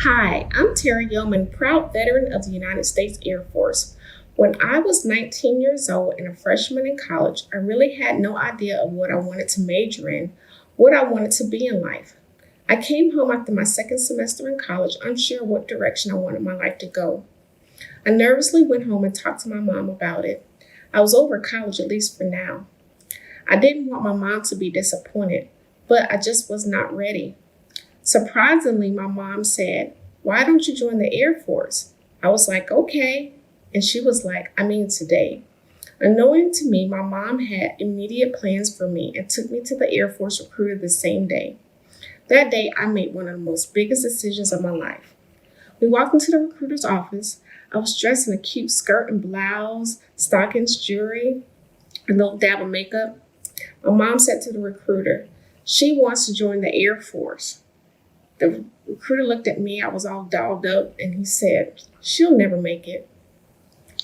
Hi, I'm Terry Yeoman, proud veteran of the United States Air Force. When I was 19 years old and a freshman in college, I really had no idea of what I wanted to major in, what I wanted to be in life. I came home after my second semester in college, unsure what direction I wanted my life to go. I nervously went home and talked to my mom about it. I was over college, at least for now. I didn't want my mom to be disappointed, but I just was not ready. Surprisingly, my mom said, "Why don't you join the Air Force?" I was like, "Okay." And she was like, "I mean today." Unknowing to me, my mom had immediate plans for me and took me to the Air Force recruiter the same day. That day, I made one of the most biggest decisions of my life. We walked into the recruiter's office. I was dressed in a cute skirt and blouse, stockings, jewelry, and a little dab of makeup. My mom said to the recruiter, "She wants to join the Air Force." The recruiter looked at me, I was all dolled up, and he said, "She'll never make it."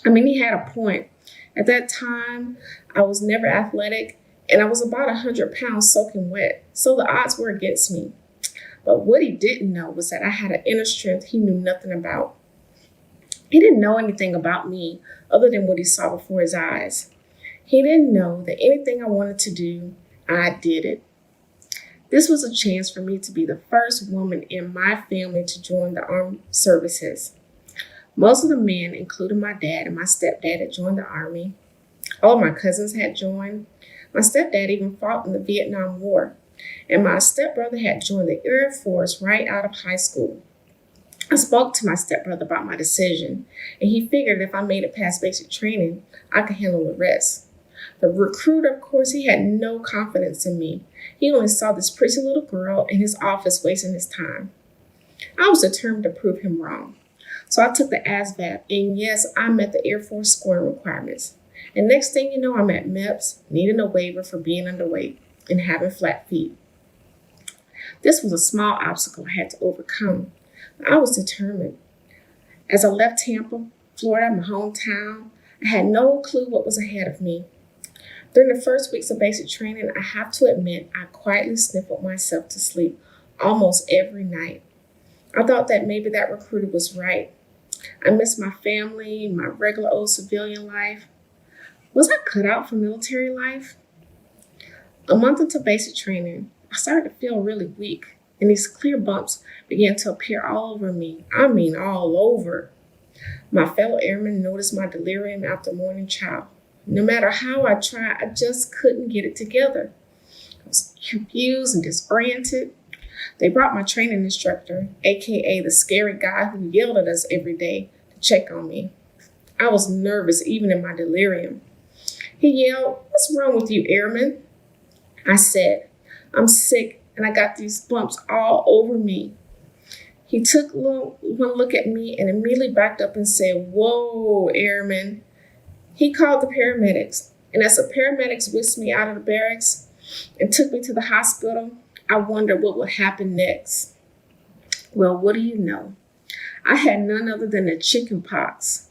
He had a point. At that time, I was never athletic, and I was about 100 pounds soaking wet, so the odds were against me. But what he didn't know was that I had an inner strength he knew nothing about. He didn't know anything about me other than what he saw before his eyes. He didn't know that anything I wanted to do, I did it. This was a chance for me to be the first woman in my family to join the armed services. Most of the men, including my dad and my stepdad, had joined the Army. All of my cousins had joined. My stepdad even fought in the Vietnam War. And my stepbrother had joined the Air Force right out of high school. I spoke to my stepbrother about my decision, and he figured if I made it past basic training, I could handle the rest. The recruiter, of course, he had no confidence in me. He only saw this pretty little girl in his office wasting his time. I was determined to prove him wrong. So I took the ASVAB, and yes, I met the Air Force scoring requirements. And next thing you know, I'm at MEPS, needing a waiver for being underweight and having flat feet. This was a small obstacle I had to overcome. I was determined. As I left Tampa, Florida, my hometown, I had no clue what was ahead of me. During the first weeks of basic training, I have to admit, I quietly sniffled myself to sleep almost every night. I thought that maybe that recruiter was right. I missed my family, my regular old civilian life. Was I cut out for military life? A month into basic training, I started to feel really weak, and these clear bumps began to appear all over me. All over. My fellow airmen noticed my delirium after morning chow. No matter how I tried, I just couldn't get it together. I was confused and disoriented. They brought my training instructor, aka the scary guy who yelled at us every day, to check on me. I was nervous even in my delirium. He yelled, "What's wrong with you, airman?" I said, "I'm sick and I got these bumps all over me." He took one look at me and immediately backed up and said, "Whoa, airman." He called the paramedics, and as the paramedics whisked me out of the barracks and took me to the hospital, I wondered what would happen next. Well, what do you know? I had none other than the chicken pox.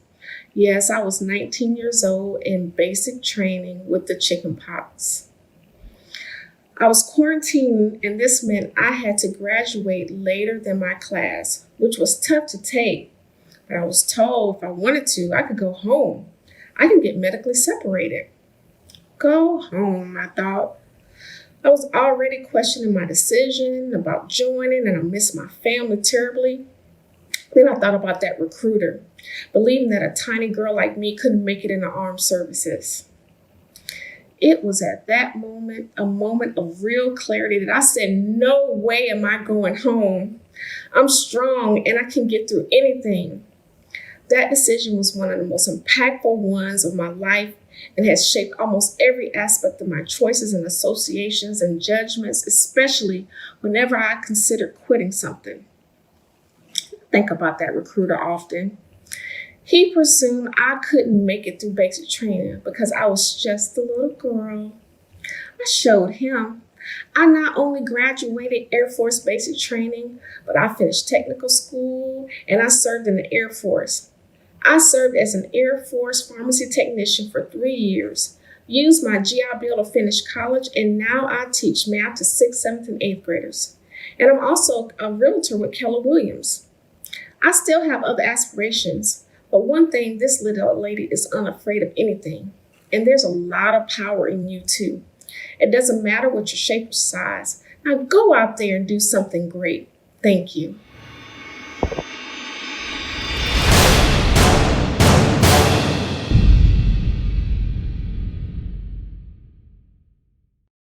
Yes, I was 19 years old in basic training with the chicken pox. I was quarantined, and this meant I had to graduate later than my class, which was tough to take. But I was told if I wanted to, I could go home. I could get medically separated. Go home, I thought. I was already questioning my decision about joining, and I missed my family terribly. Then I thought about that recruiter, believing that a tiny girl like me couldn't make it in the armed services. It was at that moment, a moment of real clarity, that I said, no way am I going home. I'm strong and I can get through anything. That decision was one of the most impactful ones of my life and has shaped almost every aspect of my choices and associations and judgments, especially whenever I consider quitting something. I think about that recruiter often. He presumed I couldn't make it through basic training because I was just a little girl. I showed him. I not only graduated Air Force basic training, but I finished technical school and I served in the Air Force. I served as an Air Force pharmacy technician for 3 years, used my GI Bill to finish college, and now I teach math to 6th, 7th, and 8th graders. And I'm also a realtor with Keller Williams. I still have other aspirations, but one thing, this little lady is unafraid of anything. And there's a lot of power in you too. It doesn't matter what your shape or size. Now go out there and do something great. Thank you.